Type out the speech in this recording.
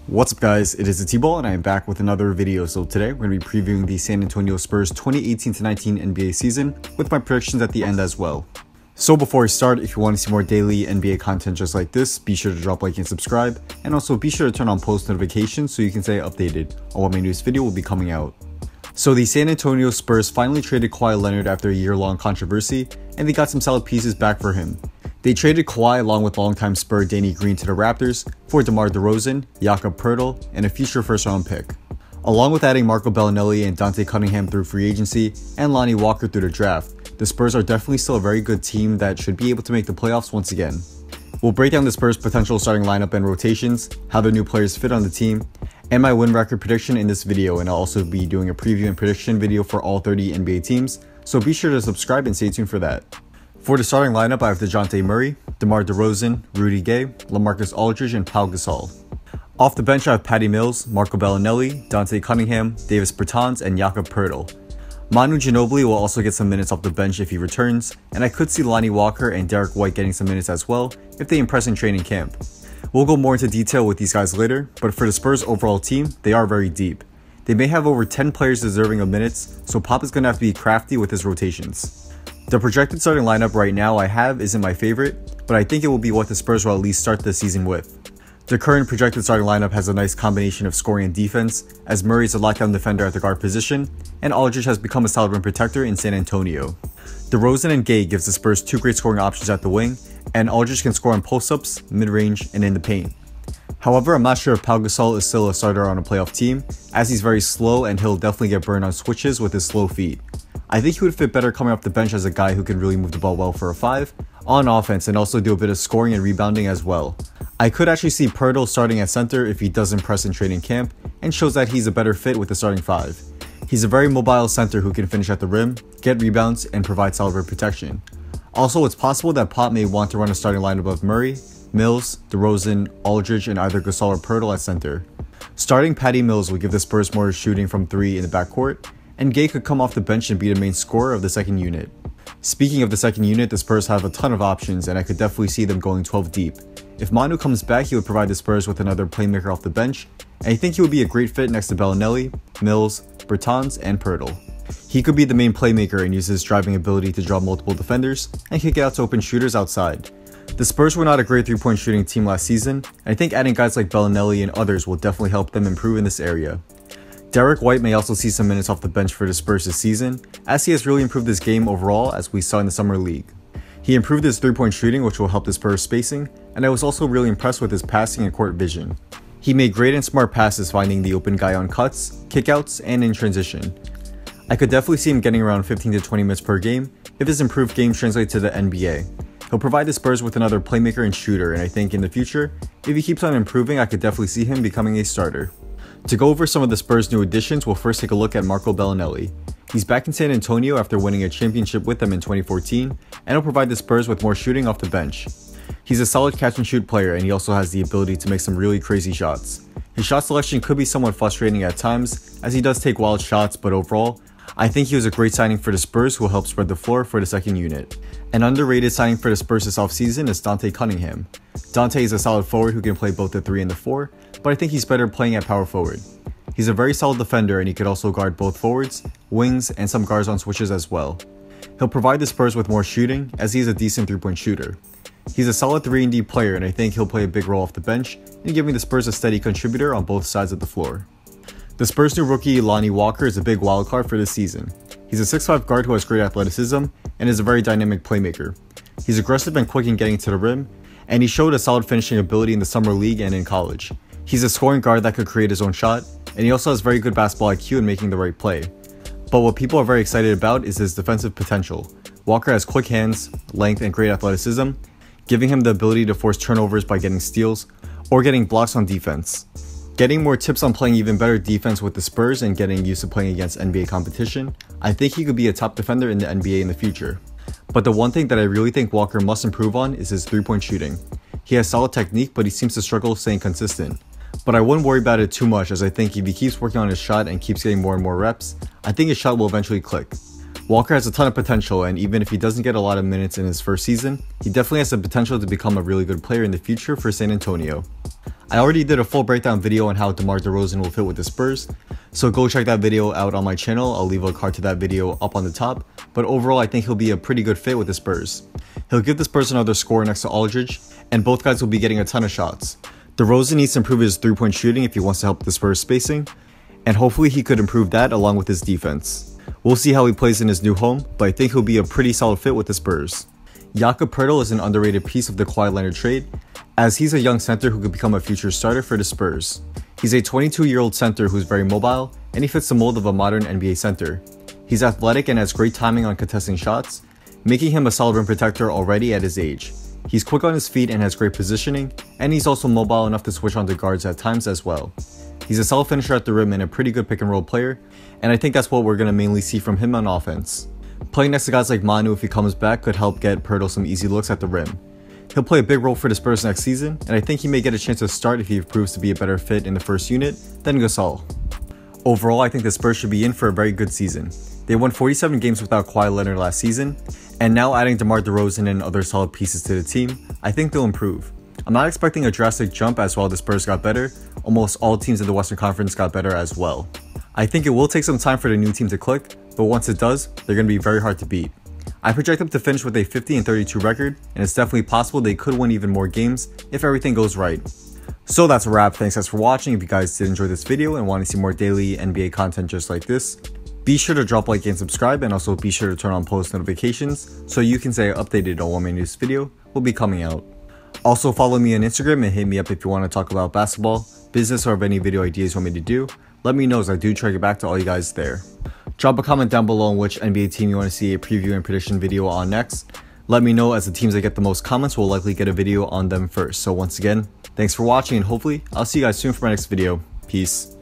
What's up guys, it is THETBALL and I am back with another video. So today we're going to be previewing the San Antonio Spurs 2018-19 NBA season with my predictions at the end as well. So before we start, if you want to see more daily NBA content just like this, be sure to drop a like and subscribe, and also be sure to turn on post notifications so you can stay updated on when my newest video will be coming out. So the San Antonio Spurs finally traded Kawhi Leonard after a year-long controversy, and they got some solid pieces back for him. They traded Kawhi along with longtime Spur Danny Green to the Raptors for DeMar DeRozan, Jakob Poeltl, and a future first-round pick. Along with adding Belinelli and Dante Cunningham through free agency and Lonnie Walker through the draft, the Spurs are definitely still a very good team that should be able to make the playoffs once again. We'll break down the Spurs' potential starting lineup and rotations, how the new players fit on the team, and my win record prediction in this video, and I'll also be doing a preview and prediction video for all 30 NBA teams, so be sure to subscribe and stay tuned for that. For the starting lineup, I have DeJounte Murray, DeMar DeRozan, Rudy Gay, LaMarcus Aldridge, and Pau Gasol. Off the bench, I have Patty Mills, Marco Belinelli, Dante Cunningham, Davis Bertans, and Jakob Hurdle. Manu Ginobili will also get some minutes off the bench if he returns, and I could see Lonnie Walker and Derek White getting some minutes as well if they impress in training camp. We'll go more into detail with these guys later, but for the Spurs' overall team, they are very deep. They may have over 10 players deserving of minutes, so Pop is going to have to be crafty with his rotations. The projected starting lineup right now I have isn't my favorite, but I think it will be what the Spurs will at least start the season with. The current projected starting lineup has a nice combination of scoring and defense, as Murray is a lockdown defender at the guard position, and Aldridge has become a solid rim protector in San Antonio. DeRozan and Gay gives the Spurs two great scoring options at the wing, and Aldridge can score on post-ups, mid-range, and in the paint. However, I'm not sure if Pau Gasol is still a starter on a playoff team, as he's very slow and he'll definitely get burned on switches with his slow feet. I think he would fit better coming off the bench as a guy who can really move the ball well for a 5 on offense and also do a bit of scoring and rebounding as well. I could actually see Poeltl starting at center if he does impress in training camp and shows that he's a better fit with the starting 5. He's a very mobile center who can finish at the rim, get rebounds, and provide solid rim protection. Also, it's possible that Pop may want to run a starting lineup of Murray, Mills, DeRozan, Aldridge, and either Gasol or Poeltl at center. Starting Patty Mills will give the Spurs more shooting from 3 in the backcourt, and Gay could come off the bench and be the main scorer of the second unit. Speaking of the second unit, the Spurs have a ton of options, and I could definitely see them going 12 deep. If Manu comes back, he would provide the Spurs with another playmaker off the bench, and I think he would be a great fit next to Belinelli, Mills, Bertans, and Poeltl. He could be the main playmaker and use his driving ability to draw multiple defenders and kick out to open shooters outside. The Spurs were not a great three-point shooting team last season, and I think adding guys like Belinelli and others will definitely help them improve in this area. Derek White may also see some minutes off the bench for the Spurs this season, as he has really improved his game overall as we saw in the summer league. He improved his three-point shooting, which will help the Spurs spacing, and I was also really impressed with his passing and court vision. He made great and smart passes finding the open guy on cuts, kickouts, and in transition. I could definitely see him getting around 15 to 20 minutes per game if his improved game translates to the NBA. He'll provide the Spurs with another playmaker and shooter, and I think in the future, if he keeps on improving, I could definitely see him becoming a starter. To go over some of the Spurs' new additions, we'll first take a look at Marco Belinelli. He's back in San Antonio after winning a championship with them in 2014, and he'll provide the Spurs with more shooting off the bench. He's a solid catch-and-shoot player, and he also has the ability to make some really crazy shots. His shot selection could be somewhat frustrating at times, as he does take wild shots, but overall, I think he was a great signing for the Spurs who will help spread the floor for the second unit. An underrated signing for the Spurs this offseason is Dante Cunningham. Dante is a solid forward who can play both the 3 and the 4, but I think he's better playing at power forward. He's a very solid defender and he could also guard both forwards, wings, and some guards on switches as well. He'll provide the Spurs with more shooting as he's a decent 3-point shooter. He's a solid 3-and-D player and I think he'll play a big role off the bench in giving the Spurs a steady contributor on both sides of the floor. The Spurs' new rookie Lonnie Walker is a big wildcard for this season. He's a 6'5" guard who has great athleticism and is a very dynamic playmaker. He's aggressive and quick in getting to the rim, and he showed a solid finishing ability in the summer league and in college. He's a scoring guard that could create his own shot, and he also has very good basketball IQ in making the right play. But what people are very excited about is his defensive potential. Walker has quick hands, length, and great athleticism, giving him the ability to force turnovers by getting steals or getting blocks on defense. Getting more tips on playing even better defense with the Spurs and getting used to playing against NBA competition, I think he could be a top defender in the NBA in the future. But the one thing that I really think Walker must improve on is his 3-point shooting. He has solid technique, but he seems to struggle staying consistent. But I wouldn't worry about it too much, as I think if he keeps working on his shot and keeps getting more and more reps, I think his shot will eventually click. Walker has a ton of potential, and even if he doesn't get a lot of minutes in his first season, he definitely has the potential to become a really good player in the future for San Antonio. I already did a full breakdown video on how DeMar DeRozan will fit with the Spurs, so go check that video out on my channel. I'll leave a card to that video up on the top, but overall I think he'll be a pretty good fit with the Spurs. He'll give the Spurs another scorer next to Aldridge, and both guys will be getting a ton of shots. DeRozan needs to improve his three-point shooting if he wants to help the Spurs spacing, and hopefully he could improve that along with his defense. We'll see how he plays in his new home, but I think he'll be a pretty solid fit with the Spurs. Jakob Hurdle is an underrated piece of the Kawhi Leonard trade, as he's a young center who could become a future starter for the Spurs. He's a 22-year-old center who's very mobile, and he fits the mold of a modern NBA center. He's athletic and has great timing on contesting shots, making him a solid rim protector already at his age. He's quick on his feet and has great positioning, and he's also mobile enough to switch onto guards at times as well. He's a solid finisher at the rim and a pretty good pick and roll player, and I think that's what we're going to mainly see from him on offense. Playing next to guys like Manu if he comes back could help get Poeltl some easy looks at the rim. He'll play a big role for the Spurs next season, and I think he may get a chance to start if he proves to be a better fit in the first unit than Gasol. Overall, I think the Spurs should be in for a very good season. They won 47 games without Kawhi Leonard last season, and now adding DeMar DeRozan and other solid pieces to the team, I think they'll improve. I'm not expecting a drastic jump as while the Spurs got better, almost all teams in the Western Conference got better as well. I think it will take some time for the new team to click, but once it does, they're going to be very hard to beat. I project them to finish with a 50-32 record, and it's definitely possible they could win even more games if everything goes right. So that's a wrap. Thanks guys for watching. If you guys did enjoy this video and want to see more daily NBA content just like this, be sure to drop a like and subscribe, and also be sure to turn on post notifications so you can stay updated on when my newest video will be coming out. Also follow me on Instagram and hit me up if you want to talk about basketball, business, or have any video ideas you want me to do. Let me know as I do try to get back to all you guys there. Drop a comment down below on which NBA team you want to see a preview and prediction video on next. Let me know, as the teams that get the most comments will likely get a video on them first. So once again, thanks for watching, and hopefully I'll see you guys soon for my next video. Peace.